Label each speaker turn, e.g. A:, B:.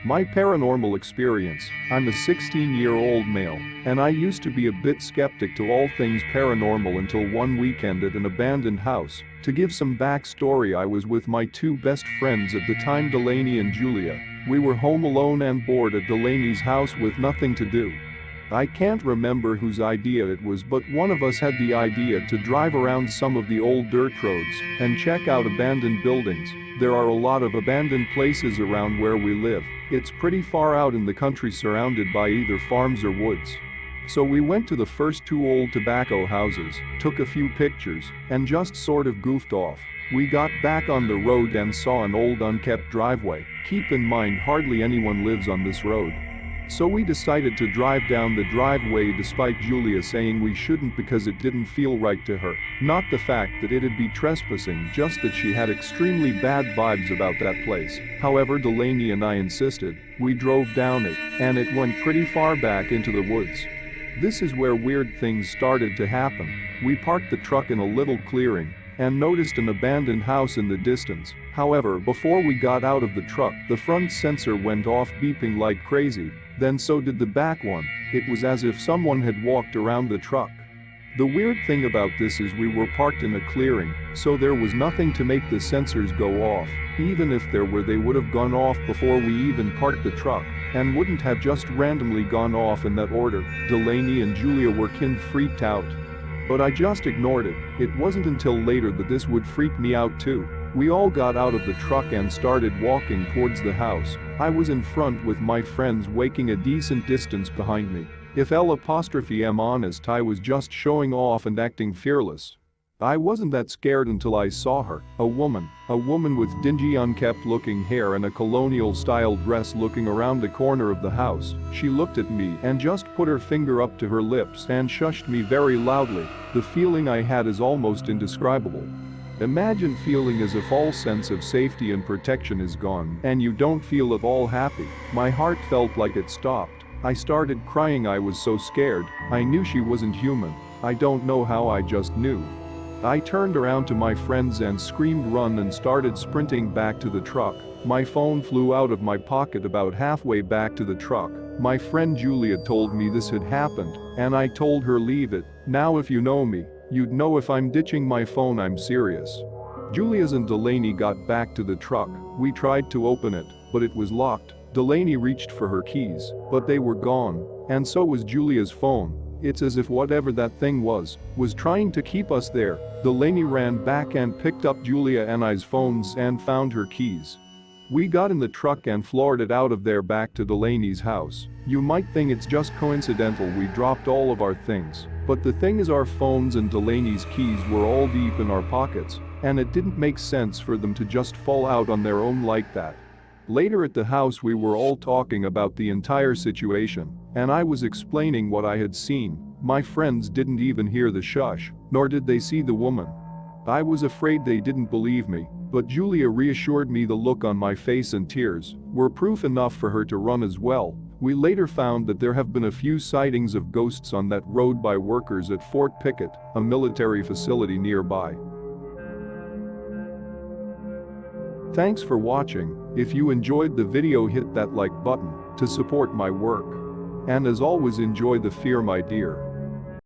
A: My paranormal experience: I'm a 16-year-old male, and I used to be a bit skeptic to all things paranormal until one weekend at an abandoned house. To give some backstory, I was with my two best friends at the time, Delaney and Julia. We were home alone and bored at Delaney's house with nothing to do. I can't remember whose idea it was, but one of us had the idea to drive around some of the old dirt roads and check out abandoned buildings. There are a lot of abandoned places around where we live. It's pretty far out in the country, surrounded by either farms or woods. So we went to the first two old tobacco houses, took a few pictures, and just sort of goofed off. We got back on the road and saw an old unkept driveway. Keep in mind, hardly anyone lives on this road. So we decided to drive down the driveway despite Julia saying we shouldn't because it didn't feel right to her. Not the fact that it'd be trespassing, just that she had extremely bad vibes about that place. However, Delaney and I insisted. We drove down it, and it went pretty far back into the woods. This is where weird things started to happen. We parked the truck in a little clearing and noticed an abandoned house in the distance. However, before we got out of the truck, the front sensor went off beeping like crazy. Then so did the back one. It was as if someone had walked around the truck. The weird thing about this is we were parked in a clearing, so there was nothing to make the sensors go off. Even if there were, they would have gone off before we even parked the truck, and wouldn't have just randomly gone off in that order. Delaney and Julia were freaked out. But I just ignored it. It wasn't until later that this would freak me out too. We all got out of the truck and started walking towards the house. I was in front with my friends, waking a decent distance behind me. If I'm honest, I was just showing off and acting fearless. I wasn't that scared until I saw her, a woman with dingy, unkempt looking hair and a colonial style dress, looking around the corner of the house. She looked at me and just put her finger up to her lips and shushed me very loudly. The feeling I had is almost indescribable. Imagine feeling as if all sense of safety and protection is gone and you don't feel at all happy. My heart felt like it stopped. I started crying. I was so scared. I knew she wasn't human. I don't know how, I just knew. I turned around to my friends and screamed run and started sprinting back to the truck. My phone flew out of my pocket about halfway back to the truck. My friend Julia told me this had happened, and I told her leave it. Now if you know me, you'd know if I'm ditching my phone, I'm serious. Julia's and Delaney got back to the truck. We tried to open it, but it was locked. Delaney reached for her keys, but they were gone, and so was Julia's phone. It's as if whatever that thing was trying to keep us there. Delaney ran back and picked up Julia and I's phones and found her keys. We got in the truck and floored it out of there back to Delaney's house. You might think it's just coincidental we dropped all of our things, but the thing is, our phones and Delaney's keys were all deep in our pockets, and it didn't make sense for them to just fall out on their own like that. Later at the house, we were all talking about the entire situation, and I was explaining what I had seen. My friends didn't even hear the shush, nor did they see the woman. I was afraid they didn't believe me, but Julia reassured me. The look on my face and tears were proof enough for her to run as well. We later found that there have been a few sightings of ghosts on that road by workers at Fort Pickett, a military facility nearby. Thanks for watching. If you enjoyed the video, hit that like button to support my work. And as always, enjoy the fear, my dear.